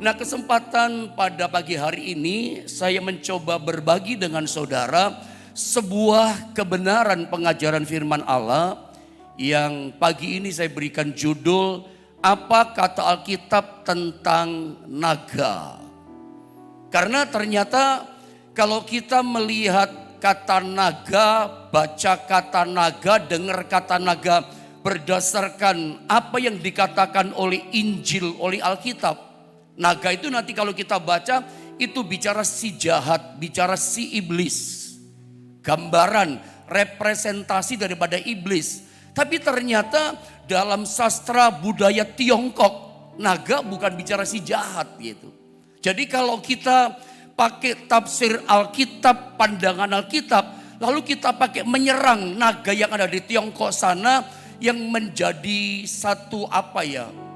Nah, kesempatan pada pagi hari ini saya mencoba berbagi dengan saudara sebuah kebenaran pengajaran firman Allah yang pagi ini saya berikan judul apa kata Alkitab tentang naga. Karena ternyata kalau kita melihat kata naga, baca kata naga, dengar kata naga berdasarkan apa yang dikatakan oleh Injil, oleh Alkitab. Naga itu nanti kalau kita baca itu bicara si jahat, bicara si iblis. Gambaran, representasi daripada iblis. Tapi ternyata dalam sastra budaya Tiongkok, naga bukan bicara si jahat gitu. Jadi kalau kita pakai tafsir Alkitab, pandangan Alkitab, lalu kita pakai menyerang naga yang ada di Tiongkok sana yang menjadi satu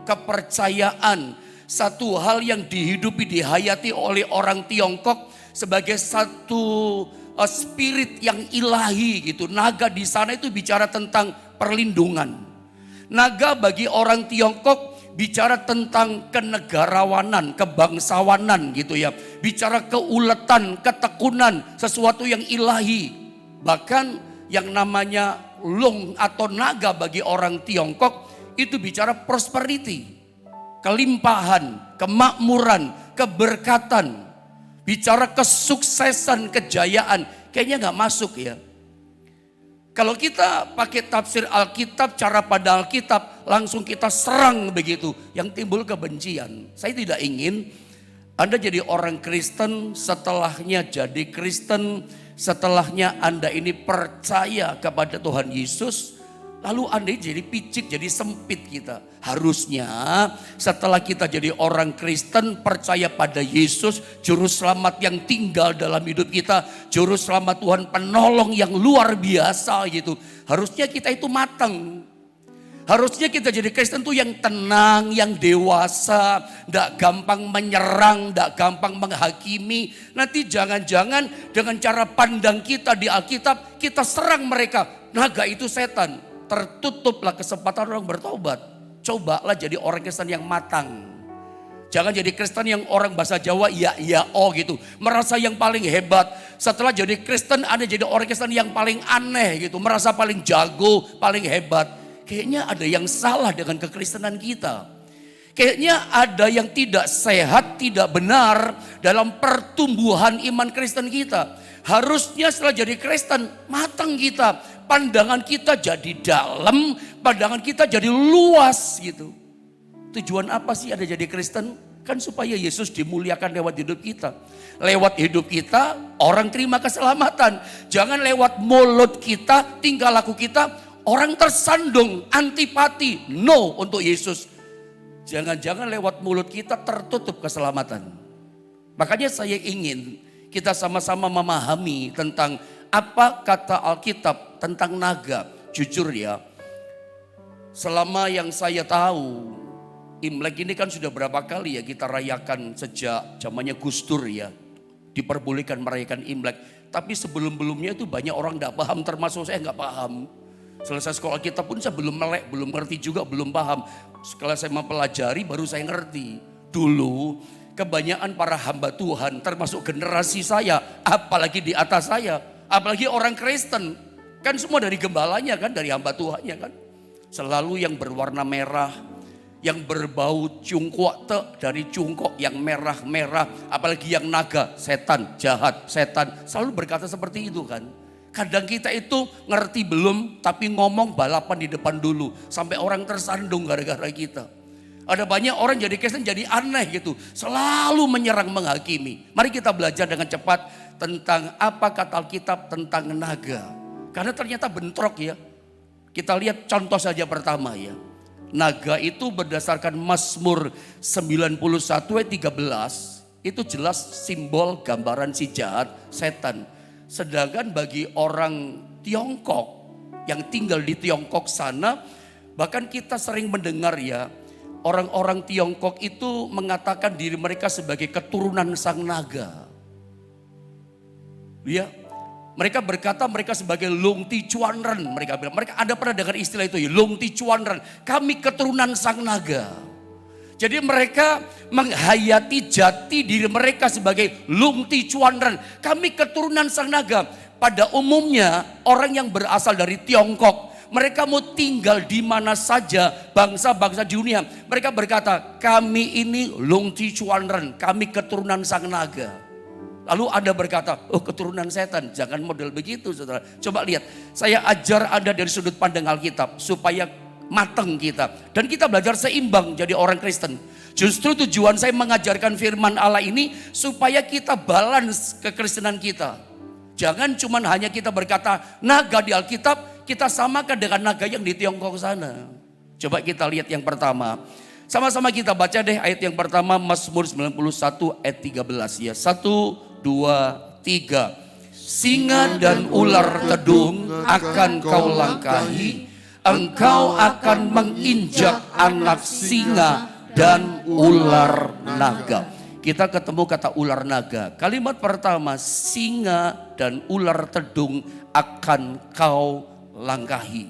kepercayaan, satu hal yang dihidupi, dihayati oleh orang Tiongkok sebagai satu spirit yang ilahi gitu. Naga di sana itu bicara tentang perlindungan. Naga bagi orang Tiongkok bicara tentang kenegarawanan, kebangsawanan gitu ya. Bicara keuletan, ketekunan, sesuatu yang ilahi. Bahkan yang namanya long atau naga bagi orang Tiongkok itu bicara prosperity. Kelimpahan, kemakmuran, keberkatan, bicara kesuksesan, kejayaan, kayaknya gak masuk ya. Kalau kita pakai tafsir Alkitab, cara pada Alkitab, langsung kita serang begitu, yang timbul kebencian. Saya tidak ingin Anda jadi orang Kristen, setelahnya jadi Kristen, setelahnya Anda ini percaya kepada Tuhan Yesus, lalu Anda jadi picik, jadi sempit kita. Harusnya setelah kita jadi orang Kristen, percaya pada Yesus, juru selamat yang tinggal dalam hidup kita, juru selamat Tuhan penolong yang luar biasa gitu. Harusnya kita itu matang. Harusnya kita jadi Kristen tuh yang tenang, yang dewasa, gak gampang menyerang, gak gampang menghakimi. Nanti jangan-jangan dengan cara pandang kita di Alkitab, kita serang mereka. Naga itu setan. Tertutuplah kesempatan orang bertobat. Cobalah jadi orang Kristen yang matang. Jangan jadi Kristen yang orang bahasa Jawa gitu. Merasa yang paling hebat. Setelah jadi Kristen Anda jadi orang Kristen yang paling aneh gitu. Merasa paling jago, paling hebat. Kayaknya ada yang salah dengan kekristenan kita. Kayaknya ada yang tidak sehat, tidak benar dalam pertumbuhan iman Kristen kita. Harusnya setelah jadi Kristen matang kita. Pandangan kita jadi dalam, pandangan kita jadi luas gitu. Tujuan apa sih ada jadi Kristen? Kan supaya Yesus dimuliakan lewat hidup kita. Lewat hidup kita orang terima keselamatan. Jangan lewat mulut kita, tingkah laku kita, orang tersandung, antipati, no untuk Yesus. Jangan-jangan lewat mulut kita tertutup keselamatan. Makanya saya ingin kita sama-sama memahami tentang apa kata Alkitab tentang naga. Jujur ya, selama yang saya tahu, Imlek ini kan sudah berapa kali ya kita rayakan sejak zamannya Gus Dur ya. Diperbolehkan merayakan Imlek. Tapi sebelum-belumnya itu banyak orang gak paham, termasuk saya gak paham. Selesai sekolah kita pun saya belum melek, belum ngerti juga, belum paham. Setelah saya mempelajari baru saya ngerti. Dulu kebanyakan para hamba Tuhan termasuk generasi saya, apalagi di atas saya, apalagi orang Kristen, kan semua dari gembalanya kan, dari hamba Tuhannya kan. Selalu yang berwarna merah, yang berbau cungkok dari cungkok yang merah-merah, apalagi yang naga, setan, jahat, setan, selalu berkata seperti itu kan. Kadang kita itu ngerti belum, tapi ngomong balapan di depan dulu, sampai orang tersandung gara-gara kita. Ada banyak orang jadi Kristen jadi aneh gitu, selalu menyerang, menghakimi. Mari kita belajar dengan cepat tentang apa kata Alkitab tentang naga. Karena ternyata bentrok ya. Kita lihat contoh saja pertama ya. Naga itu berdasarkan Mazmur 91 ayat 13, itu jelas simbol gambaran si jahat, setan. Sedangkan bagi orang Tiongkok yang tinggal di Tiongkok sana, bahkan kita sering mendengar ya, orang-orang Tiongkok itu mengatakan diri mereka sebagai keturunan sang naga. Ya, mereka berkata mereka sebagai Long Ti Chuan Ren. Mereka bilang, mereka ada pernah dengar istilah itu ya, Long Ti Chuan Ren. Kami keturunan sang naga. Jadi mereka menghayati jati diri mereka sebagai Lung Ti Chuan Ren. Kami keturunan sang naga. Pada umumnya orang yang berasal dari Tiongkok, mereka mau tinggal di mana saja bangsa-bangsa di dunia. Mereka berkata, kami ini Lung Ti Chuan Ren, kami keturunan sang naga. Lalu Anda berkata, oh keturunan setan. Jangan model begitu saudara. Coba lihat, saya ajar Anda dari sudut pandang Alkitab supaya mateng kita. Dan kita belajar seimbang jadi orang Kristen. Justru tujuan saya mengajarkan firman Allah ini supaya kita balance kekristenan kita. Jangan cuma hanya kita berkata naga di Alkitab, kita samakan dengan naga yang di Tiongkok sana. Coba kita lihat yang pertama. Sama-sama kita baca deh ayat yang pertama, Mazmur 91 ayat 13 ya. 1, 2, 3. Singa dan ular tedung akan kau langkahi. Engkau akan menginjak anak singa dan ular naga. Kita ketemu kata ular naga. Kalimat pertama, singa dan ular tedung akan kau langkahi.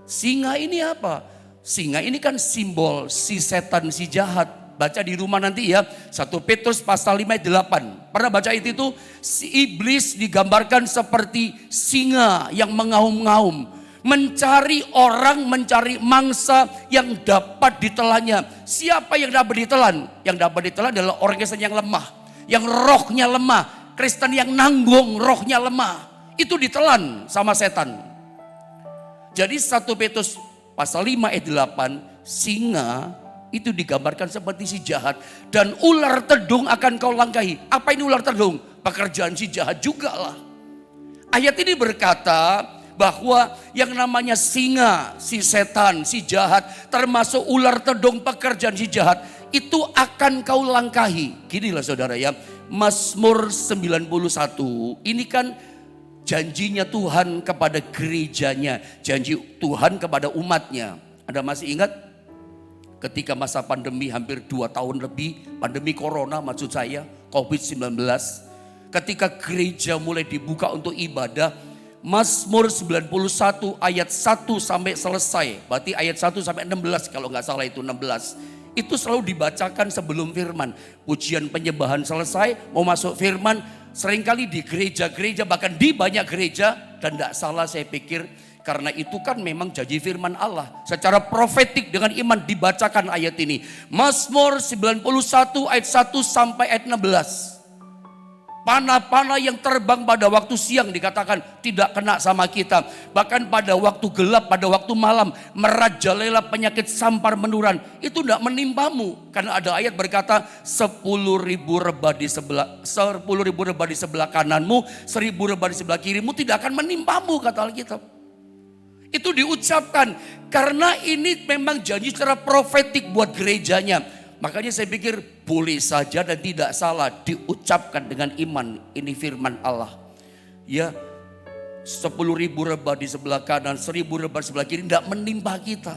Singa ini apa? Singa ini kan simbol si setan, si jahat. Baca di rumah nanti ya. 1 Petrus pasal 5 ayat 8. Pernah baca itu? Si iblis digambarkan seperti singa yang mengaum-ngaum. Mencari orang, mencari mangsa yang dapat ditelannya. Siapa yang dapat ditelan? Yang dapat ditelan adalah orang Kristen yang lemah. Yang rohnya lemah. Kristen yang nanggung, rohnya lemah. Itu ditelan sama setan. Jadi 1 Petrus pasal 5 ayat 8. Singa itu digambarkan seperti si jahat. Dan ular tedung akan kau langkahi. Apa ini ular tedung? Pekerjaan si jahat juga lah. Ayat ini berkata bahwa yang namanya singa, si setan, si jahat, termasuk ular tedung pekerjaan si jahat, itu akan kau langkahi. Ginilah saudara ya, Mazmur 91, ini kan janjinya Tuhan kepada gerejanya, janji Tuhan kepada umatnya. Anda masih ingat ketika masa pandemi hampir 2 tahun lebih, pandemi corona maksud saya, COVID-19, ketika gereja mulai dibuka untuk ibadah, Mazmur 91 ayat 1 sampai selesai. Berarti ayat 1 sampai 16 kalau nggak salah itu 16. Itu selalu dibacakan sebelum firman. Pujian penyembahan selesai, mau masuk firman. Seringkali di gereja-gereja, bahkan di banyak gereja. Dan tidak salah saya pikir, karena itu kan memang janji firman Allah. Secara profetik dengan iman dibacakan ayat ini. Mazmur 91 ayat 1 sampai ayat 16. Panah-panah yang terbang pada waktu siang dikatakan tidak kena sama kita. Bahkan pada waktu gelap, pada waktu malam, merajalela penyakit sampar menuran. Itu tidak menimpamu. Karena ada ayat berkata 10.000 rebah di sebelah, 10.000 rebah di sebelah kananmu, 1.000 rebah di sebelah kirimu tidak akan menimpamu, kata Alkitab. Itu diucapkan karena ini memang janji secara profetik buat gerejanya. Makanya saya pikir boleh saja dan tidak salah diucapkan dengan iman. Ini firman Allah. Ya, 10.000 rebah di sebelah kanan, 1.000 rebah di sebelah kiri tidak menimpa kita.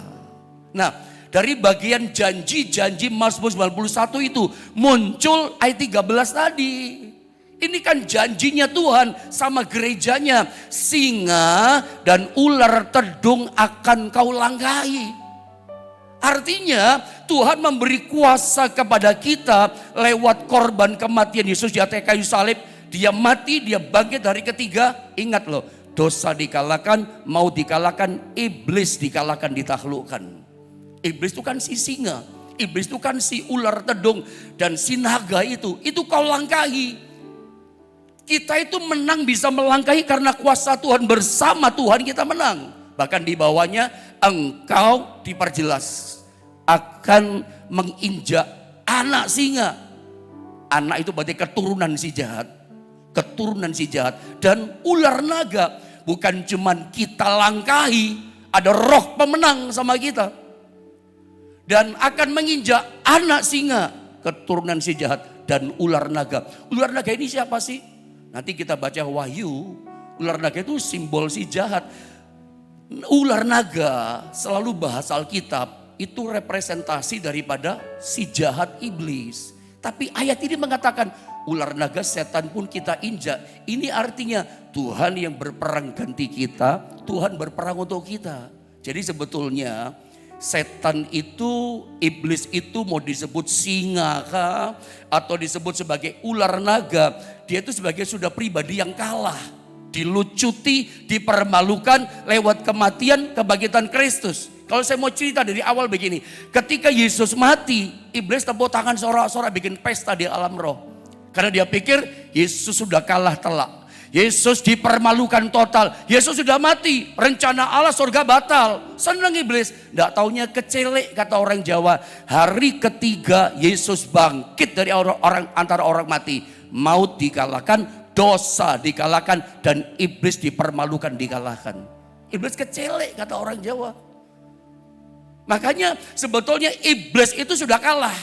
Nah, dari bagian janji-janji Mazmur 91 itu muncul ayat 13 tadi. Ini kan janjinya Tuhan sama gerejanya. Singa dan ular tedung akan kau langkahi. Artinya Tuhan memberi kuasa kepada kita lewat korban kematian Yesus di atas kayu salib. Dia mati, dia bangkit hari ketiga. Ingat loh, dosa dikalahkan, maut dikalahkan, iblis dikalahkan, ditaklukkan. Iblis itu kan si singa, iblis itu kan si ular tedung dan si naga itu kau langkahi. Kita itu menang bisa melangkahi karena kuasa Tuhan, bersama Tuhan kita menang. Bahkan di bawahnya engkau diperjelas akan menginjak anak singa. Anak itu berarti keturunan si jahat. Keturunan si jahat. Dan ular naga. Bukan cuman kita langkahi. Ada roh pemenang sama kita. Dan akan menginjak anak singa. Keturunan si jahat. Dan ular naga. Ular naga ini siapa sih? Nanti kita baca Wahyu. Ular naga itu simbol si jahat. Ular naga selalu bahasa Alkitab itu representasi daripada si jahat iblis. Tapi ayat ini mengatakan ular naga setan pun kita injak. Ini artinya Tuhan yang berperang ganti kita, Tuhan berperang untuk kita. Jadi sebetulnya setan itu, iblis itu mau disebut singa kah, atau disebut sebagai ular naga, dia itu sebagai sudah pribadi yang kalah, dilucuti, dipermalukan lewat kematian, kebangkitan Kristus. Kalau saya mau cerita dari awal begini, ketika Yesus mati, iblis tepuk tangan sorak-sorak bikin pesta di alam roh. Karena dia pikir Yesus sudah kalah telak. Yesus dipermalukan total. Yesus sudah mati. Rencana Allah surga batal. Senang iblis. Tidak taunya kecelek kata orang Jawa. Hari ketiga Yesus bangkit dari orang antara orang mati. Maut dikalahkan, dosa dikalahkan, dan iblis dipermalukan dikalahkan. Iblis kecelek kata orang Jawa. Makanya sebetulnya iblis itu sudah kalah.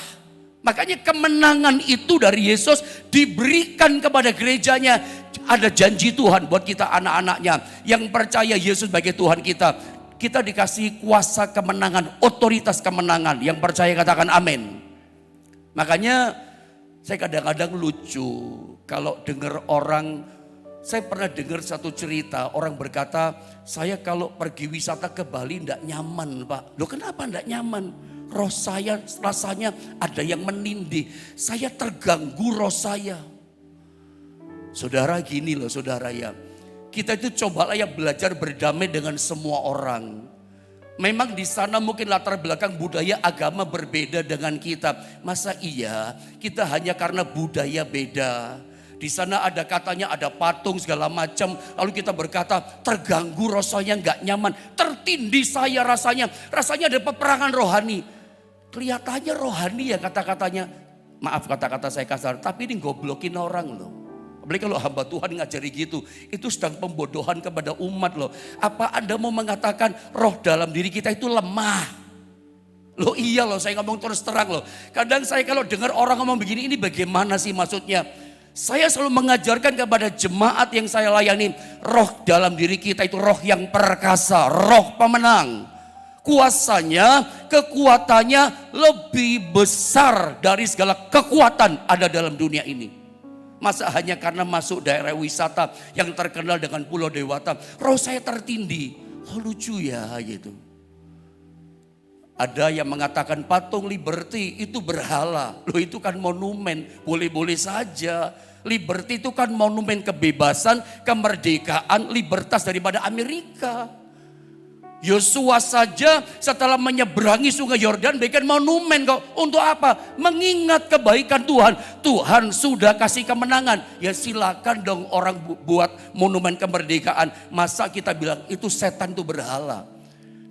Makanya kemenangan itu dari Yesus diberikan kepada gerejanya. Ada janji Tuhan buat kita anak-anaknya yang percaya Yesus sebagai Tuhan kita. Kita dikasih kuasa kemenangan, otoritas kemenangan. Yang percaya katakan amin. Makanya saya kadang-kadang lucu kalau dengar orang. Saya pernah dengar satu cerita, orang berkata, saya kalau pergi wisata ke Bali enggak nyaman Pak. Loh kenapa enggak nyaman? Roh saya rasanya ada yang menindih. Saya terganggu roh saya. Saudara gini loh saudara ya. Kita itu cobalah ya belajar berdamai dengan semua orang. Memang di sana mungkin latar belakang budaya agama berbeda dengan kita. Masa iya kita hanya karena budaya beda. Di sana ada katanya ada patung segala macam. Lalu kita berkata terganggu rasanya nggak nyaman. Tertindih saya rasanya. Rasanya ada peperangan rohani. Kelihatannya rohani ya kata-katanya. Maaf kata-kata saya kasar. Tapi ini goblokin orang loh. Apalagi kalau hamba Tuhan ngajari gitu. Itu sedang pembodohan kepada umat loh. Apa Anda mau mengatakan roh dalam diri kita itu lemah? Loh iya loh saya ngomong terus terang loh. Kadang saya kalau dengar orang ngomong begini ini bagaimana sih maksudnya? Saya selalu mengajarkan kepada jemaat yang saya layani. Roh dalam diri kita itu roh yang perkasa. Roh pemenang. Kuasanya, kekuatannya lebih besar dari segala kekuatan ada dalam dunia ini. Masa hanya karena masuk daerah wisata yang terkenal dengan Pulau Dewata, roh saya tertindih. Oh lucu ya gitu. Ada yang mengatakan patung Liberty itu berhala. Loh itu kan monumen, boleh-boleh saja. Liberty itu kan monumen kebebasan, kemerdekaan, libertas daripada Amerika. Yosua saja setelah menyeberangi sungai Yordan bikin monumen kok. Untuk apa? Mengingat kebaikan Tuhan. Tuhan sudah kasih kemenangan. Ya silakan dong orang buat monumen kemerdekaan. Masa kita bilang itu setan itu berhala.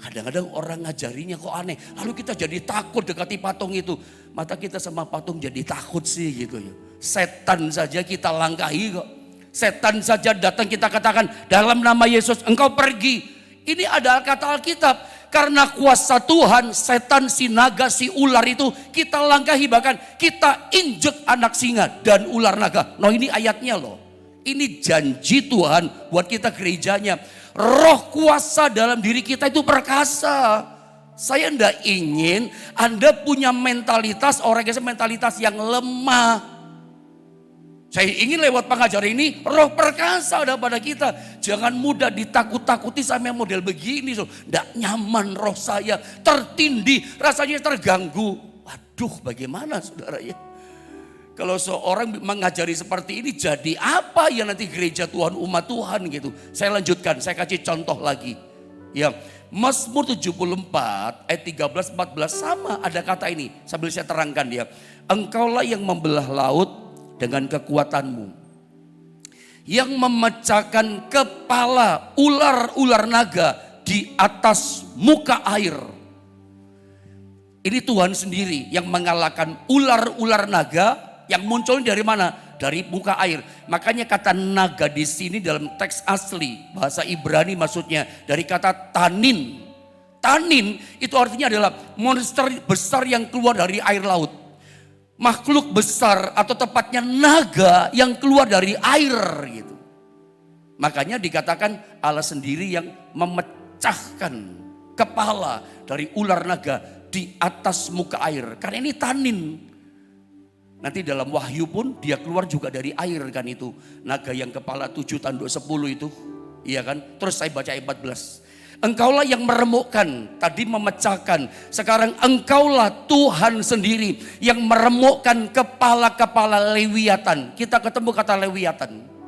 Kadang-kadang orang ngajarinya kok aneh. Lalu kita jadi takut dekati patung itu. Mata kita sama patung jadi takut sih gitu ya. Setan saja kita langkahi kok. Setan saja datang kita katakan dalam nama Yesus engkau pergi. Ini adalah kata Alkitab. Karena kuasa Tuhan, setan, si naga, si ular itu kita langkahi. Bahkan kita injek anak singa dan ular naga. Nah ini ayatnya loh. Ini janji Tuhan buat kita gerejanya. Roh kuasa dalam diri kita itu perkasa. Saya tidak ingin Anda punya mentalitas, orang yang mentalitas yang lemah. Saya ingin lewat pengajaran ini roh perkasa ada pada kita. Jangan mudah ditakut-takuti sama model begini. Tidak nyaman roh saya, tertindih, rasanya terganggu. Waduh bagaimana saudara ya. Kalau seorang mengajari seperti ini jadi apa ya nanti gereja Tuhan umat Tuhan gitu. Saya lanjutkan, saya kasih contoh lagi. Ya, Mazmur 74 ayat 13-14 sama ada kata ini. Sambil saya terangkan dia. Engkaulah yang membelah laut dengan kekuatanmu, yang memecahkan kepala ular-ular naga di atas muka air. Ini Tuhan sendiri yang mengalahkan ular-ular naga yang muncul dari mana? Dari muka air. Makanya kata naga di sini dalam teks asli bahasa Ibrani maksudnya dari kata tanin. Tanin itu artinya adalah monster besar yang keluar dari air laut. Makhluk besar atau tepatnya naga yang keluar dari air gitu. Makanya dikatakan Allah sendiri yang memecahkan kepala dari ular naga di atas muka air. Karena ini tanin. Nanti dalam Wahyu pun dia keluar juga dari air kan itu. Naga yang kepala 7 tanduk 10 itu. Iya kan? Terus saya baca ayat 14. Engkaulah yang meremukkan, tadi memecahkan. Sekarang engkaulah Tuhan sendiri yang meremukkan kepala-kepala Lewiatan. Kita ketemu kata Lewiatan.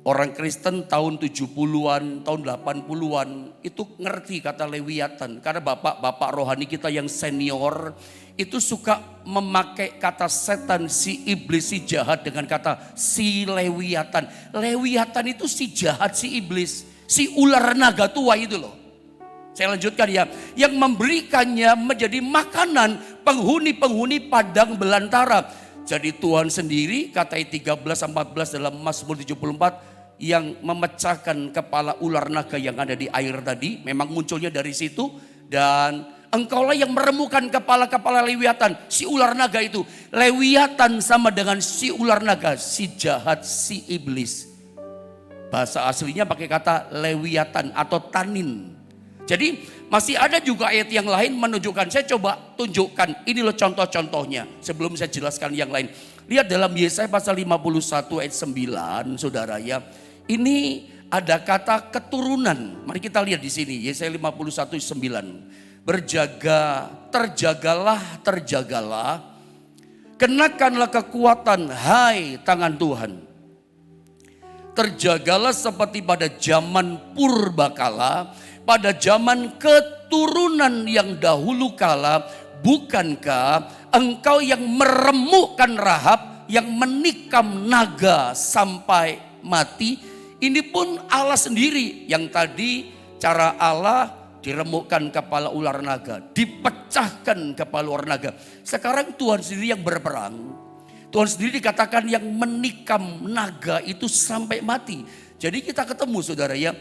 Orang Kristen tahun 70-an, tahun 80-an itu ngerti kata Lewiatan. Karena bapak-bapak rohani kita yang senior itu suka memakai kata setan, si iblis, si jahat dengan kata si Lewiatan. Lewiatan itu si jahat, si iblis. Si ular naga tua itu loh. Saya lanjutkan ya. Yang memberikannya menjadi makanan penghuni-penghuni padang belantara. Jadi Tuhan sendiri kata 13-14 dalam Mazmur 74 yang memecahkan kepala ular naga yang ada di air tadi. Memang munculnya dari situ. Dan engkaulah yang meremukkan kepala-kepala Lewiatan. Si ular naga itu. Lewiatan sama dengan si ular naga. Si jahat, si iblis. Bahasa aslinya pakai kata Lewiatan atau tanin. Jadi masih ada juga ayat yang lain menunjukkan. Saya coba tunjukkan. Ini loh contoh-contohnya. Sebelum saya jelaskan yang lain. Lihat dalam Yesaya pasal 51 ayat 9 saudara ya. Ini ada kata keturunan. Mari kita lihat di sini. Yesaya 51 9. Berjaga, terjagalah. Kenakanlah kekuatan hai tangan Tuhan. Terjagalah seperti pada zaman purbakala, pada zaman keturunan yang dahulu kala. Bukankah engkau yang meremukkan Rahab, yang menikam naga sampai mati? Ini pun Allah sendiri yang tadi cara Allah diremukkan kepala ular naga, dipecahkan kepala ular naga. Sekarang Tuhan sendiri yang berperang. Tuhan sendiri dikatakan yang menikam naga itu sampai mati. Jadi kita ketemu saudara ya.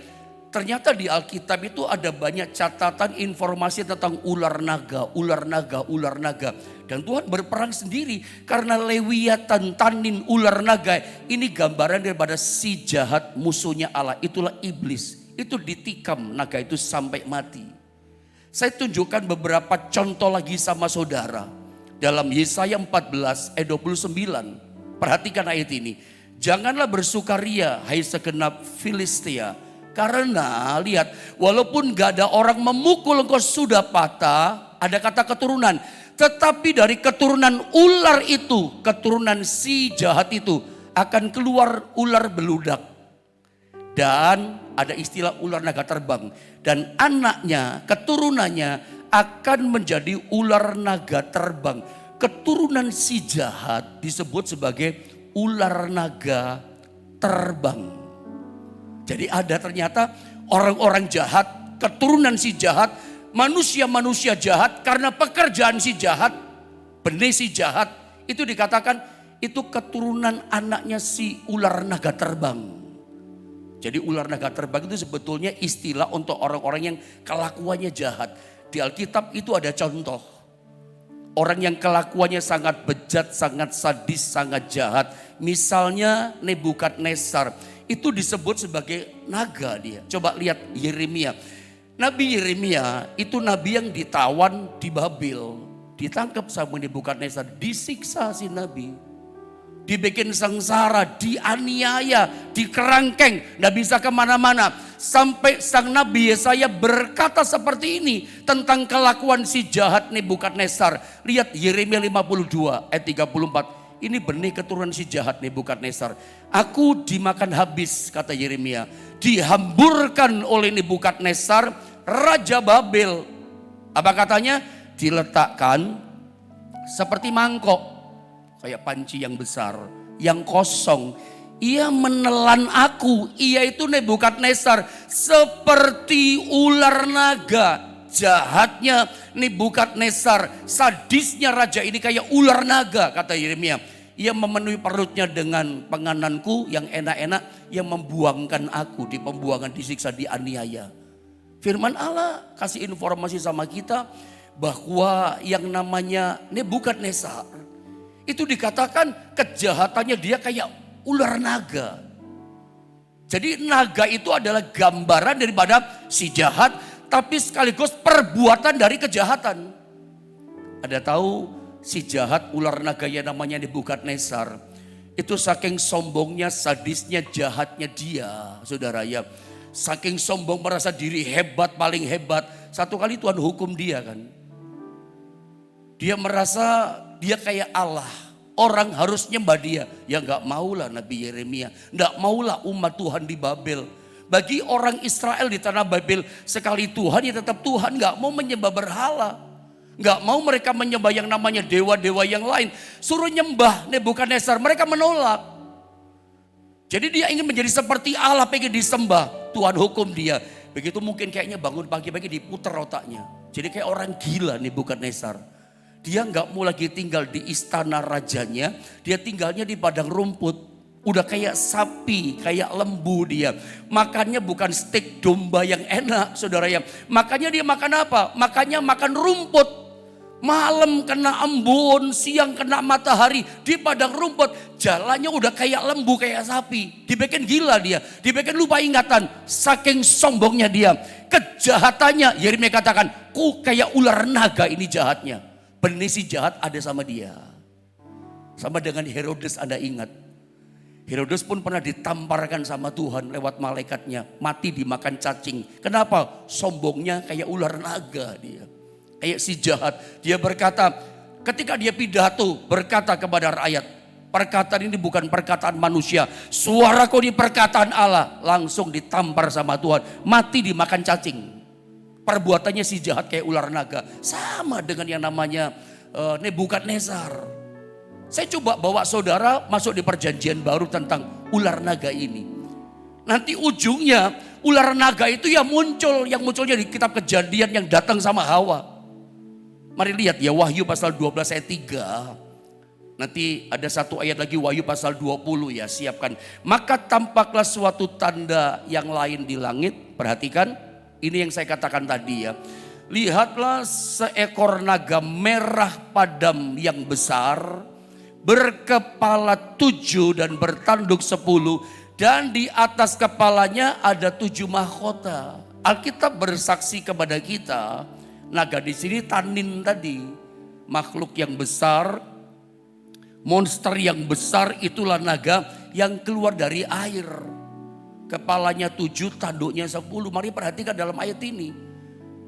Ternyata di Alkitab itu ada banyak catatan informasi tentang ular naga. Dan Tuhan berperang sendiri. Karena Lewiatan, tanin, ular naga. Ini gambaran daripada si jahat musuhnya Allah. Itulah iblis. Itu ditikam naga itu sampai mati. Saya tunjukkan beberapa contoh lagi sama saudara. Dalam Yesaya 14 ayat 29. Perhatikan ayat ini. Janganlah bersukaria hai segenap Filistia. Karena lihat, walaupun gak ada orang memukul engkau sudah patah. Ada kata keturunan. Tetapi dari keturunan ular itu, keturunan si jahat itu, akan keluar ular beludak. Dan ada istilah ular naga terbang. Dan anaknya, keturunannya akan menjadi ular naga terbang. Keturunan si jahat disebut sebagai ular naga terbang. Jadi ada ternyata orang-orang jahat, keturunan si jahat, manusia-manusia jahat karena pekerjaan si jahat, benih si jahat. Itu dikatakan itu keturunan anaknya si ular naga terbang. Jadi ular naga terbang itu sebetulnya istilah untuk orang-orang yang kelakuannya jahat. Di Alkitab itu ada contoh. Orang yang kelakuannya sangat bejat, sangat sadis, sangat jahat. Misalnya Nebukadnezar. Itu disebut sebagai naga dia. Coba lihat Yeremia. Nabi Yeremia itu nabi yang ditawan di Babel. Ditangkap sama Nebukadnezar. Disiksa si nabi. Dibikin sengsara, dianiaya, dikerangkeng, tidak bisa kemana-mana. Sampai sang Nabi Yesaya berkata seperti ini tentang kelakuan si jahat Nebukadnezar. Lihat Yeremia 52 ayat 34. Ini benih keturunan si jahat Nebukadnezar. Aku dimakan habis, kata Yeremia. Dihamburkan oleh Nebukadnezar, Raja Babel. Apa katanya? Diletakkan seperti mangkok. Kayak panci yang besar, yang kosong. Ia menelan aku, ia itu Nebukadnezar, seperti ular naga. Jahatnya Nebukadnezar, sadisnya raja ini kayak ular naga, kata Yeremia. Ia memenuhi perutnya dengan pengananku yang enak-enak, yang membuangkan aku di pembuangan, disiksa, dianiaya. Firman Allah kasih informasi sama kita bahwa yang namanya Nebukadnezar itu dikatakan kejahatannya dia kayak ular naga. Jadi naga itu adalah gambaran daripada si jahat, tapi sekaligus perbuatan dari kejahatan. Ada tahu si jahat ular naga yang namanya Nebukadnezar. Itu saking sombongnya, sadisnya, jahatnya dia, saudara ya. Saking sombong merasa diri hebat, paling hebat. Satu kali Tuhan hukum dia kan. Dia merasa dia kayak Allah. Orang harus nyembah dia. Ya gak maulah Nabi Yeremia. Gak maulah umat Tuhan di Babel. Bagi orang Israel di tanah Babel, sekali Tuhan ya tetap Tuhan, gak mau menyembah berhala. Gak mau mereka menyembah yang namanya dewa-dewa yang lain. Suruh nyembah Nebukadnezar, mereka menolak. Jadi dia ingin menjadi seperti Allah, pengen disembah. Tuhan hukum dia. Begitu mungkin kayaknya bangun pagi-pagi diputer otaknya. Jadi kayak orang gila Nebukadnezar. Dia gak mau lagi tinggal di istana rajanya, dia tinggalnya di padang rumput. Udah kayak sapi, kayak lembu dia. Makannya bukan steak domba yang enak, saudara ya. Makanya dia makan apa? Makannya makan rumput. Malam kena embun, siang kena matahari di padang rumput. Jalannya udah kayak lembu, kayak sapi. Dibikin gila dia, dibikin lupa ingatan. Saking sombongnya dia, kejahatannya. Yeremia katakan, ku kayak ular naga ini jahatnya. Benih si jahat ada sama dia. Sama dengan Herodes, Anda ingat. Herodes pun pernah ditamparkan sama Tuhan lewat malaikatnya. Mati dimakan cacing. Kenapa? Sombongnya kayak ular naga dia. Kayak si jahat. Dia berkata, ketika dia pidato berkata kepada rakyat. Perkataan ini bukan perkataan manusia. Suaraku ini perkataan Allah. Langsung ditampar sama Tuhan. Mati dimakan cacing. Perbuatannya si jahat kayak ular naga. Sama dengan yang namanya Nebukadnezar. Saya coba bawa saudara masuk di perjanjian baru tentang ular naga ini. Nanti ujungnya ular naga itu ya muncul. Yang munculnya di kitab Kejadian yang datang sama Hawa. Mari lihat ya, Wahyu pasal 12 ayat 3. Nanti ada satu ayat lagi, Wahyu pasal 20 ya, siapkan. Maka tampaklah suatu tanda yang lain di langit. Perhatikan, ini yang saya katakan tadi ya. Lihatlah seekor naga merah padam yang besar, berkepala 7 dan bertanduk 10, dan di atas kepalanya ada 7 mahkota. Alkitab bersaksi kepada kita, naga di sini tanin tadi, makhluk yang besar, monster yang besar, itulah naga yang keluar dari air. Kepalanya 7, tanduknya 10. Mari perhatikan dalam ayat ini.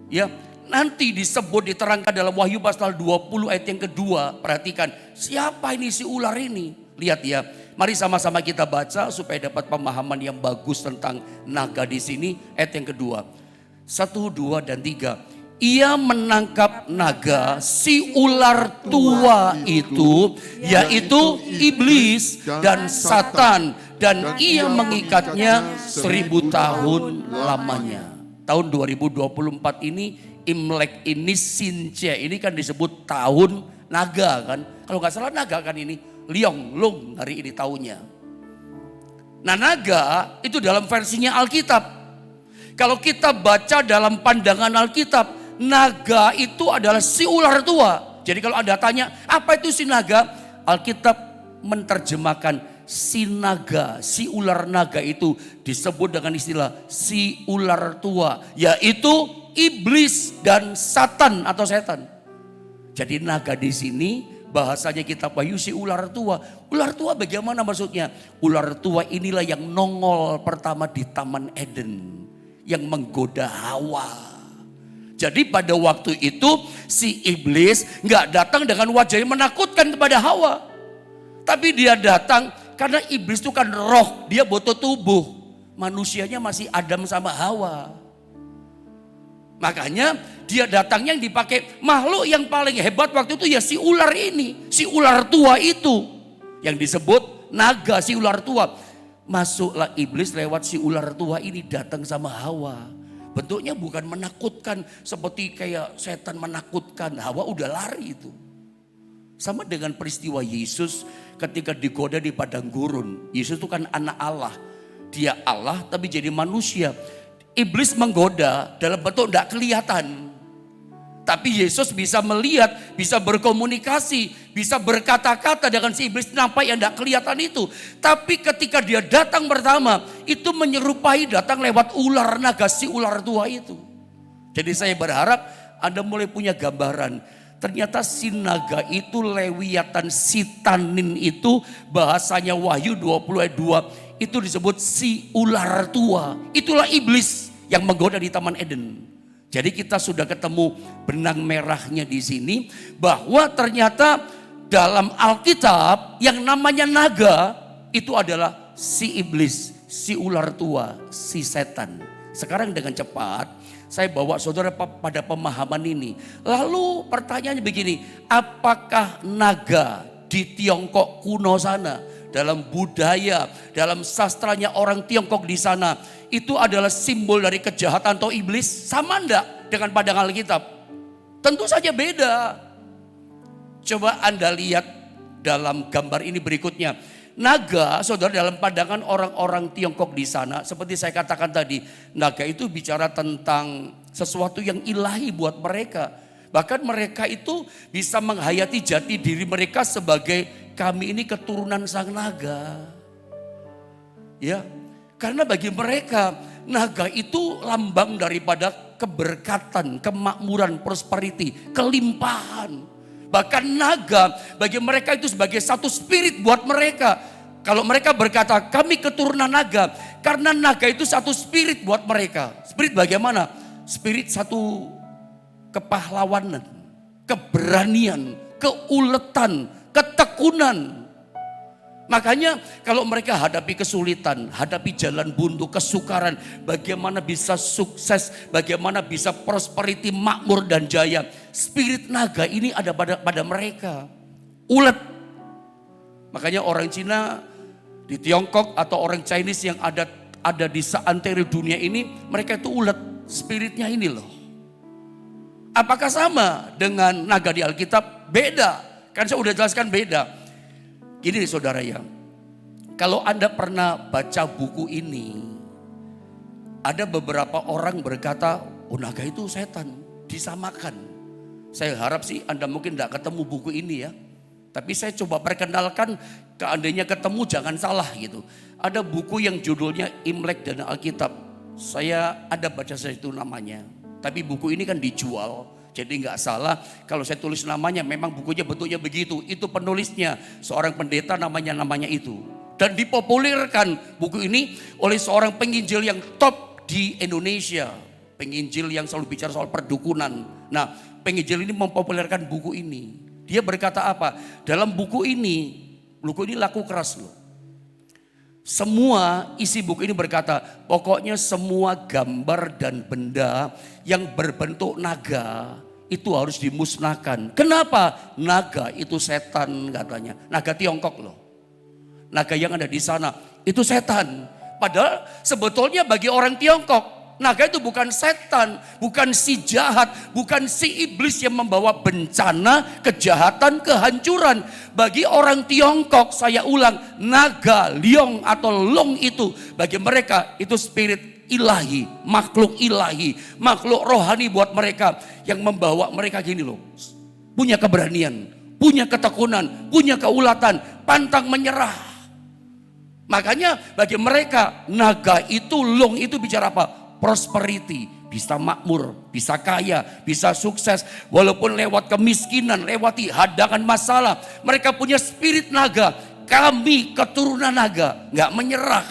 Ya, nanti disebut, diterangkan dalam Wahyu pasal 20 ayat yang kedua. Perhatikan, siapa ini si ular ini? Lihat ya, mari sama-sama kita baca supaya dapat pemahaman yang bagus tentang naga di sini. Ayat yang kedua, 1, 2, dan 3. Ia menangkap naga, si ular tua itu, yaitu iblis dan Satan, dan ia mengikatnya 1000 tahun lamanya. Tahun 2024 ini, Imlek ini, Sinche ini kan disebut tahun naga kan. Kalau nggak salah naga kan ini, Liong Lung hari ini tahunnya. Nah, naga itu dalam versinya Alkitab. Kalau kita baca dalam pandangan Alkitab, naga itu adalah si ular tua. Jadi kalau Anda tanya, apa itu si naga? Alkitab menerjemahkan si naga, si ular naga itu disebut dengan istilah si ular tua, yaitu iblis dan Satan atau setan. Jadi naga di sini bahasanya kitab Wahyu si ular tua. Ular tua bagaimana maksudnya? Ular tua inilah yang nongol pertama di Taman Eden, yang menggoda Hawa. Jadi pada waktu itu si iblis nggak datang dengan wajah yang menakutkan kepada Hawa, tapi dia datang karena iblis itu kan roh, dia butuh tubuh. Manusianya masih Adam sama Hawa. Makanya dia datangnya yang dipakai makhluk yang paling hebat waktu itu ya si ular ini. Si ular tua itu yang disebut naga, si ular tua. Masuklah iblis lewat si ular tua ini datang sama Hawa. Bentuknya bukan menakutkan seperti kayak setan menakutkan. Hawa udah lari itu. Sama dengan peristiwa Yesus ketika digoda di padang gurun. Yesus itu kan anak Allah. Dia Allah tapi jadi manusia. Iblis menggoda dalam bentuk tidak kelihatan. Tapi Yesus bisa melihat, bisa berkomunikasi, bisa berkata-kata dengan si iblis nampak yang tidak kelihatan itu. Tapi ketika dia datang pertama, itu menyerupai datang lewat ular naga, si ular tua itu. Jadi saya berharap Anda mulai punya gambaran. Ternyata si naga itu Lewiatan, si tanin itu bahasanya Wahyu 20 ayat 2. itu disebut si ular tua. Itulah iblis yang menggoda di Taman Eden. Jadi kita sudah ketemu benang merahnya di sini, bahwa ternyata dalam Alkitab yang namanya naga itu adalah si iblis, si ular tua, si setan. Sekarang dengan cepat saya bawa saudara pada pemahaman ini. Lalu pertanyaannya begini, apakah naga di Tiongkok kuno sana, dalam budaya, dalam sastranya orang Tiongkok di sana, itu adalah simbol dari kejahatan atau iblis? Sama enggak dengan pandangan Alkitab? Tentu saja beda. Coba Anda lihat dalam gambar ini berikutnya. Naga, saudara, dalam pandangan orang-orang Tiongkok di sana, seperti saya katakan tadi, naga itu bicara tentang sesuatu yang ilahi buat mereka. Bahkan mereka itu bisa menghayati jati diri mereka sebagai kami ini keturunan sang naga. Ya, karena bagi mereka naga itu lambang daripada keberkatan, kemakmuran, prosperity, kelimpahan. Bahkan naga bagi mereka itu sebagai satu spirit buat mereka. Kalau mereka berkata kami keturunan naga, karena naga itu satu spirit buat mereka. Spirit bagaimana? Spirit satu kepahlawanan, keberanian, keuletan, ketekunan. Makanya kalau mereka hadapi kesulitan, hadapi jalan buntu, kesukaran, bagaimana bisa sukses, bagaimana bisa prosperity, makmur dan jaya. Spirit naga ini ada pada mereka. Ulet. Makanya orang Cina di Tiongkok atau orang Chinese yang ada di seantero dunia ini, mereka itu ulet. Spiritnya ini loh. Apakah sama dengan naga di Alkitab? Beda. Kan saya udah jelaskan beda. Gini saudara ya, kalau Anda pernah baca buku ini, ada beberapa orang berkata, oh naga itu setan, disamakan. Saya harap sih Anda mungkin tidak ketemu buku ini ya. Tapi saya coba perkenalkan, seandainya ketemu jangan salah gitu. Ada buku yang judulnya Imlek dan Alkitab. Saya ada baca saya itu namanya. Tapi buku ini kan dijual. Jadi nggak salah kalau saya tulis namanya, memang bukunya bentuknya begitu. Itu penulisnya, seorang pendeta namanya itu. Dan dipopulerkan buku ini oleh seorang penginjil yang top di Indonesia. Penginjil yang selalu bicara soal perdukunan. Nah, penginjil ini mempopulerkan buku ini. Dia berkata apa? Dalam buku ini laku keras loh. Semua isi buku ini berkata, pokoknya semua gambar dan benda yang berbentuk naga itu harus dimusnahkan. Kenapa? Naga itu setan katanya. Naga Tiongkok loh. Naga yang ada di sana itu setan. Padahal sebetulnya bagi orang Tiongkok, naga itu bukan setan, bukan si jahat, bukan si iblis yang membawa bencana, kejahatan, kehancuran. Bagi orang Tiongkok, saya ulang, naga, liong atau long itu bagi mereka itu spirit ilahi, makhluk rohani buat mereka yang membawa mereka gini loh. Punya keberanian, punya ketekunan, punya keulatan, pantang menyerah. Makanya bagi mereka naga itu, long itu bicara apa? Prosperity, bisa makmur, bisa kaya, bisa sukses. Walaupun lewat kemiskinan, lewati hadangan masalah. Mereka punya spirit naga. Kami keturunan naga, gak menyerah.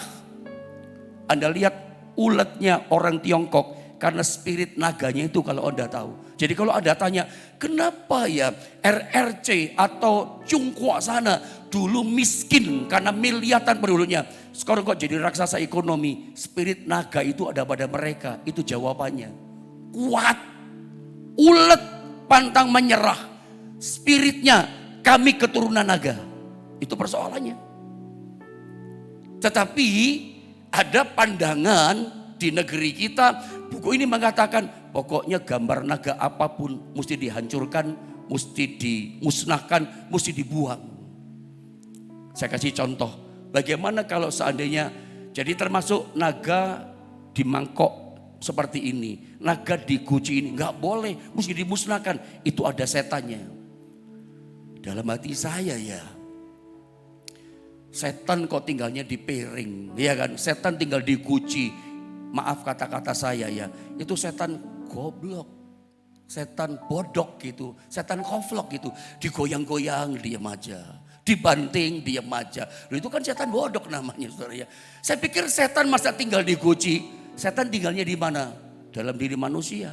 Anda lihat uletnya orang Tiongkok karena spirit naganya itu kalau Anda tahu. Jadi kalau Anda tanya, kenapa ya RRC atau Tiongkok sana dulu miskin karena miliatan penduduknya, sekarang kok jadi raksasa ekonomi? Spirit naga itu ada pada mereka, itu jawabannya. Kuat, ulet, pantang menyerah. Spiritnya, kami keturunan naga. Itu persoalannya. Tetapi ada pandangan di negeri kita, buku ini mengatakan pokoknya gambar naga apapun mesti dihancurkan, mesti dimusnahkan, mesti dibuang. Saya kasih contoh, bagaimana kalau seandainya, jadi termasuk naga di mangkok seperti ini, naga di guci ini, nggak boleh, mesti dimusnahkan, itu ada setannya. Dalam hati saya ya, setan kok tinggalnya di piring, ya kan? Setan tinggal di guci. Maaf kata-kata saya ya, itu setan goblok, setan bodok gitu, setan koflok gitu, digoyang-goyang diam aja, Dibanting, diam aja. Loh, itu kan setan bodok namanya, saudara ya. Saya pikir setan masa tinggal di guci. Setan tinggalnya di mana? Dalam diri manusia.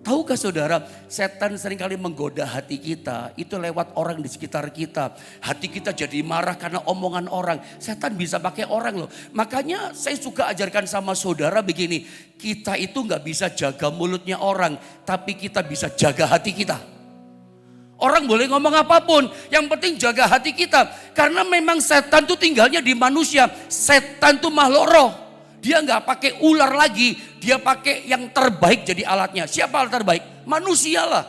Tahukah saudara, setan seringkali menggoda hati kita, itu lewat orang di sekitar kita. Hati kita jadi marah karena omongan orang. Setan bisa pakai orang loh. Makanya saya suka ajarkan sama saudara begini, kita itu gak bisa jaga mulutnya orang, tapi kita bisa jaga hati kita. Orang boleh ngomong apapun, yang penting jaga hati kita. Karena memang setan tuh tinggalnya di manusia, setan tuh makhluk roh. Dia nggak pakai ular lagi, dia pakai yang terbaik jadi alatnya. Siapa alat terbaik? Manusia lah.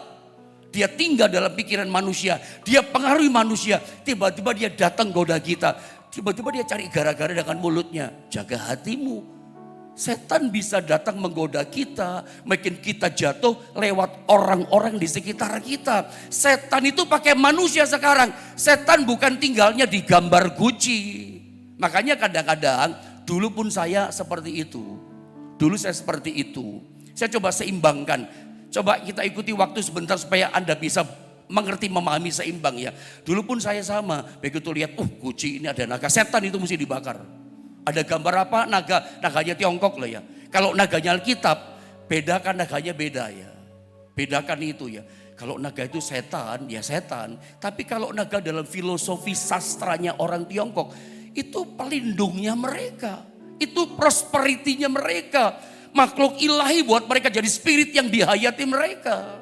Dia tinggal dalam pikiran manusia, dia pengaruhi manusia. Tiba-tiba dia datang goda kita, tiba-tiba dia cari gara-gara dengan mulutnya. Jaga hatimu. Setan bisa datang menggoda kita, makin kita jatuh lewat orang-orang di sekitar kita. Setan itu pakai manusia sekarang. Setan bukan tinggalnya di gambar Gucci. Makanya kadang-kadang dulu pun saya seperti itu. Dulu saya seperti itu. Saya coba seimbangkan. Coba kita ikuti waktu sebentar supaya Anda bisa mengerti, memahami seimbang ya. Dulu pun saya sama. Begitu lihat, Gucci ini ada naga. Setan itu mesti dibakar. Ada gambar apa? Naganya Tiongkok lah ya. Kalau naganya Alkitab, bedakan naganya beda ya. Bedakan itu ya. Kalau naga itu setan, ya setan. Tapi kalau naga dalam filosofi sastranya orang Tiongkok, itu pelindungnya mereka. Itu prosperity-nya mereka. Makhluk ilahi buat mereka jadi spirit yang dihayati mereka.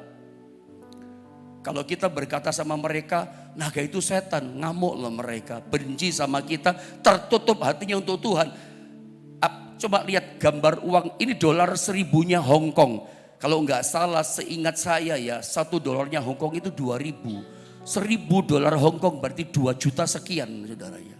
Kalau kita berkata sama mereka, naga itu setan, ngamuk loh mereka. Benci sama kita, tertutup hatinya untuk Tuhan. Coba lihat gambar uang, ini dolar 1000-nya Hong Kong. Kalau enggak salah seingat saya ya, 1 dolarnya Hong Kong itu 2000. 1000 dolar Hong Kong berarti 2 juta sekian saudara ya.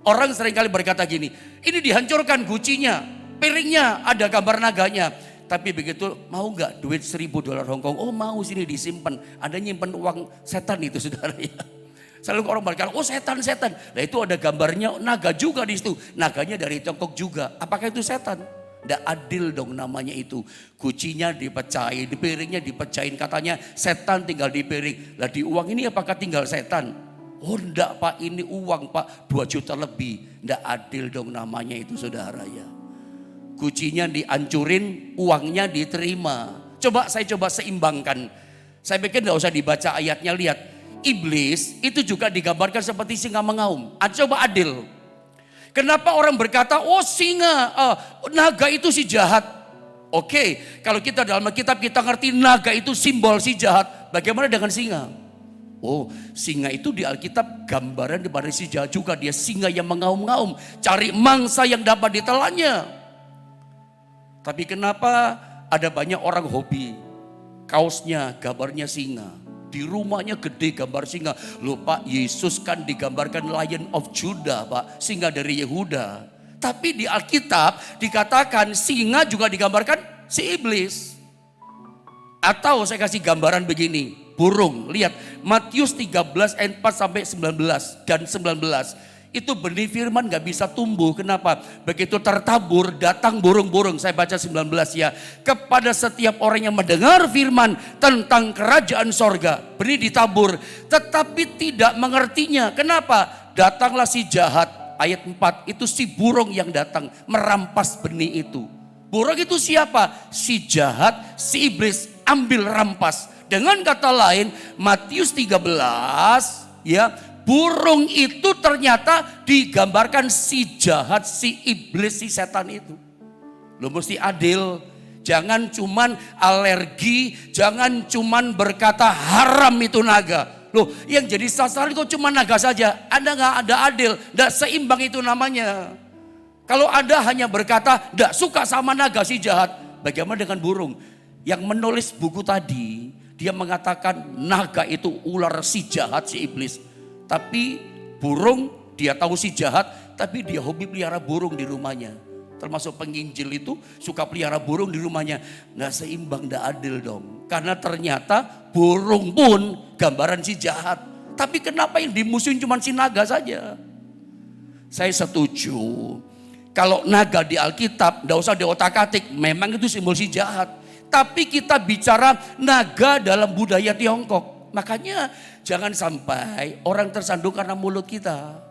Orang seringkali berkata gini, ini dihancurkan Gucci-nya, piringnya ada gambar naganya. Tapi begitu, mau nggak duit 1000 dolar Hong Kong? Oh mau, sini disimpan. Ada nyimpan uang setan itu saudara ya. Selalu orang berkata, setan. Nah itu ada gambarnya naga juga di situ. Naganya dari Tiongkok juga. Apakah itu setan? Nggak adil dong namanya itu. Gucinya dipecahin, di piringnya dipecahin. Katanya setan tinggal di piring. Lah di uang ini apakah tinggal setan? Oh enggak Pak, ini uang Pak, 2 juta lebih. Enggak adil dong namanya itu saudara ya. Gucinya dihancurin, uangnya diterima. Saya coba seimbangkan. Saya pikir enggak usah dibaca ayatnya, lihat. Iblis itu juga digambarkan seperti singa mengaum. Coba adil. Kenapa orang berkata, singa, naga itu si jahat. Oke, kalau kita dalam Alkitab kita ngerti naga itu simbol si jahat. Bagaimana dengan singa? Singa itu di Alkitab gambaran daripada si jahat juga. Dia singa yang mengaum-ngaum, cari mangsa yang dapat ditelannya. Tapi kenapa ada banyak orang hobi kaosnya gambarnya singa. Di rumahnya gede gambar singa. Loh Pak, Yesus kan digambarkan Lion of Judah Pak, singa dari Yehuda. Tapi di Alkitab dikatakan singa juga digambarkan si iblis. Atau saya kasih gambaran begini, burung. Lihat Matius 13 ayat 4 sampai 19 dan 19. Itu benih firman gak bisa tumbuh. Kenapa? Begitu tertabur datang burung-burung. Saya baca 19 ya. Kepada setiap orang yang mendengar firman tentang kerajaan sorga. Benih ditabur tetapi tidak mengertinya. Kenapa? Datanglah si jahat. Ayat 4 itu si burung yang datang merampas benih itu. Burung itu siapa? Si jahat, si iblis ambil rampas. Dengan kata lain Matius 13 ya, burung itu ternyata digambarkan si jahat, si iblis, si setan itu. Lo mesti adil. Jangan cuman alergi, jangan cuman berkata haram itu naga. Loh yang jadi sasaran kok cuma naga saja. Anda gak ada adil, gak seimbang itu namanya. Kalau Anda hanya berkata gak suka sama naga si jahat. Bagaimana dengan burung? Yang menulis buku tadi, dia mengatakan naga itu ular si jahat, si iblis. Tapi burung dia tahu si jahat, tapi dia hobi pelihara burung di rumahnya. Termasuk penginjil itu suka pelihara burung di rumahnya. Nggak seimbang, nggak adil dong. Karena ternyata burung pun gambaran si jahat. Tapi kenapa yang dimusuhin cuma si naga saja? Saya setuju. Kalau naga di Alkitab nggak usah diotak-atik. Memang itu simbol si jahat. Tapi kita bicara naga dalam budaya Tiongkok. Makanya jangan sampai orang tersandung karena mulut kita.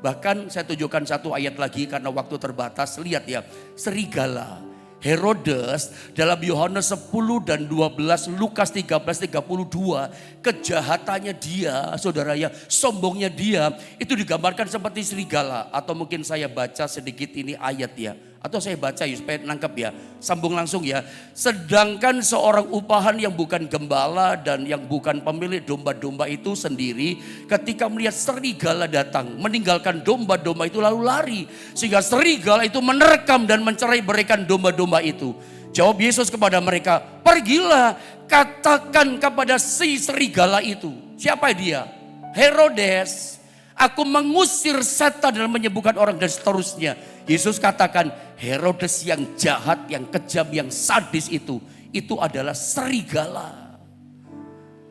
Bahkan saya tunjukkan satu ayat lagi karena waktu terbatas. Lihat ya, serigala. Herodes dalam Yohanes 10 dan 12, Lukas 13, 32, kejahatannya dia, saudara ya, sombongnya dia, itu digambarkan seperti serigala. Atau mungkin saya baca sedikit ini ayat ya, atau saya baca ya supaya nangkep ya, sambung langsung ya. Sedangkan seorang upahan yang bukan gembala dan yang bukan pemilik domba-domba itu sendiri, ketika melihat serigala datang, meninggalkan domba-domba itu lalu lari. Sehingga serigala itu menerkam dan mencerai-beraikan domba-domba itu. Jawab Yesus kepada mereka, pergilah katakan kepada si serigala itu. Siapa dia? Herodes. Aku mengusir setan dan menyembuhkan orang dan seterusnya. Yesus katakan Herodes yang jahat, yang kejam, yang sadis itu adalah serigala.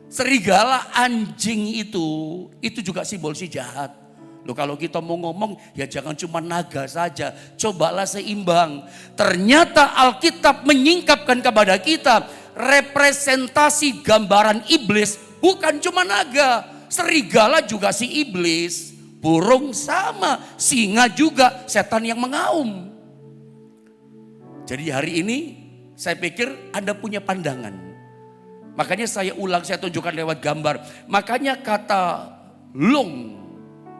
Serigala anjing itu juga simbol si jahat. Loh, kalau kita mau ngomong ya jangan cuma naga saja, cobalah seimbang. Ternyata Alkitab menyingkapkan kepada kita representasi gambaran iblis bukan cuma naga, serigala juga si iblis, burung sama, singa juga setan yang mengaum. Jadi hari ini saya pikir Anda punya pandangan. Makanya saya ulang, saya tunjukkan lewat gambar. Makanya kata long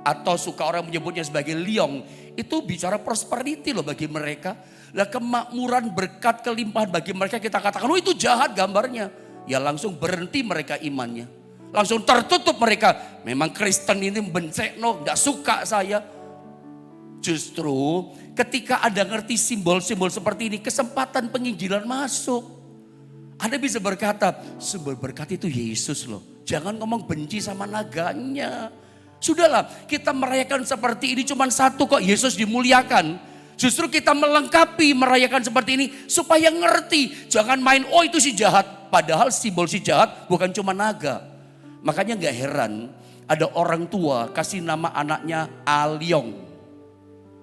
atau suka orang menyebutnya sebagai liong, itu bicara prosperity loh bagi mereka. Lah kemakmuran, berkat, kelimpahan bagi mereka kita katakan, oh itu jahat gambarnya. Ya langsung berhenti mereka imannya. Langsung tertutup mereka. Memang Kristen ini bencekno, gak suka saya. Justru ketika Anda ngerti simbol-simbol seperti ini, kesempatan penginjilan masuk. Anda bisa berkata, sumber berkat itu Yesus loh. Jangan ngomong benci sama naganya. Sudahlah, kita merayakan seperti ini cuma satu kok, Yesus dimuliakan. Justru kita melengkapi merayakan seperti ini supaya ngerti. Jangan main, oh itu si jahat. Padahal simbol si jahat bukan cuma naga. Makanya gak heran ada orang tua kasih nama anaknya Aliong,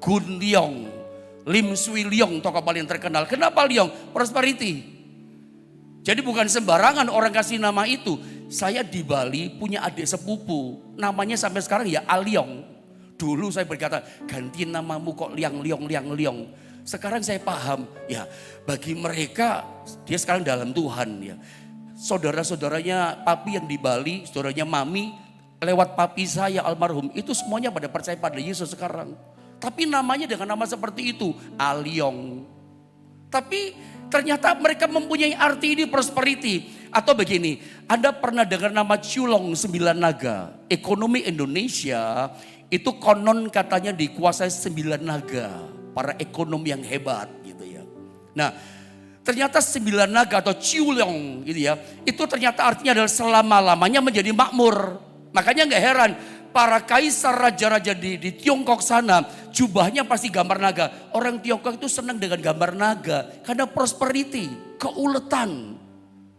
Gun Leong, Lim Swee Leong, tokoh paling terkenal. Kenapa Leong? Prosperity. Jadi bukan sembarangan orang kasih nama itu. Saya di Bali punya adik sepupu, namanya sampai sekarang ya Aliong. Dulu saya berkata, ganti namamu kok Liang Liong. Sekarang saya paham, ya bagi mereka dia sekarang dalam Tuhan ya. Saudara-saudaranya papi yang di Bali, saudaranya mami, lewat papi saya almarhum, itu semuanya pada percaya pada Yesus sekarang. Tapi namanya dengan nama seperti itu, Aliong. Tapi ternyata mereka mempunyai arti ini prosperity. Atau begini, Anda pernah dengar nama Culong 9 Naga? Ekonomi Indonesia itu konon katanya dikuasai 9 naga. Para ekonom yang hebat gitu ya. Nah, ternyata 9 naga atau Culong gitu ya. Itu ternyata artinya adalah selama-lamanya menjadi makmur. Makanya gak heran para kaisar raja-raja di Tiongkok sana jubahnya pasti gambar naga. Orang Tiongkok itu senang dengan gambar naga karena prosperity, keuletan,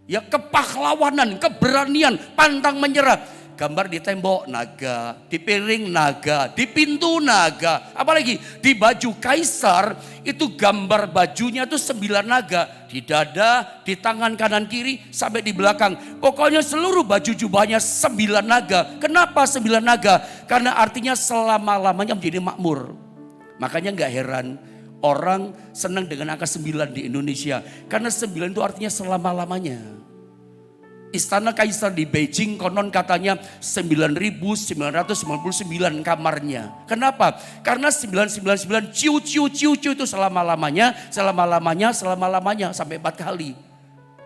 ya kepahlawanan, keberanian, pantang menyerah. Gambar di tembok naga, di piring naga, di pintu naga. Apalagi di baju kaisar itu gambar bajunya itu 9 naga. Di dada, di tangan kanan kiri sampai di belakang. Pokoknya seluruh baju jubahnya 9 naga. Kenapa 9 naga? Karena artinya selama-lamanya menjadi makmur. Makanya gak heran orang senang dengan angka 9 di Indonesia. Karena 9 itu artinya selama-lamanya. Istana Kaisar di Beijing konon katanya 9.999 kamarnya. Kenapa? Karena 999 ciu itu selama-lamanya sampai 4 kali.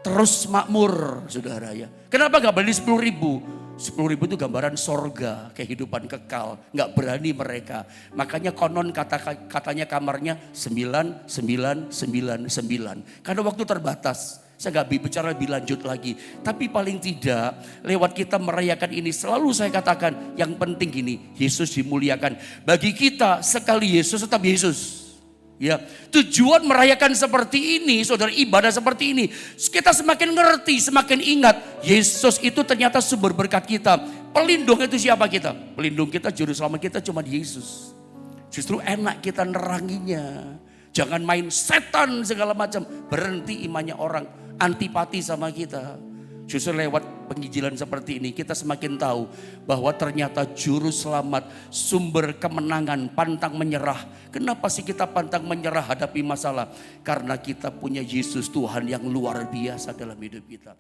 Terus makmur saudara ya. Kenapa gak beli 10.000? 10.000 itu gambaran sorga, kehidupan kekal. Gak berani mereka. Makanya konon katanya kamarnya 9. Karena waktu terbatas. Saya gak bicara lebih lanjut lagi. Tapi paling tidak lewat kita merayakan ini selalu saya katakan yang penting gini. Yesus dimuliakan. Bagi kita sekali Yesus tetap Yesus. Ya, tujuan merayakan seperti ini, saudara, ibadah seperti ini. Kita semakin ngerti, semakin ingat. Yesus itu ternyata sumber berkat kita. Pelindung itu siapa kita? Pelindung kita, juru selamat kita cuma Yesus. Justru enak kita neranginya. Jangan main setan segala macam. Berhenti imannya orang. Antipati sama kita. Justru lewat penginjilan seperti ini kita semakin tahu bahwa ternyata juru selamat, sumber kemenangan, pantang menyerah. Kenapa sih kita pantang menyerah hadapi masalah? Karena kita punya Yesus Tuhan yang luar biasa dalam hidup kita.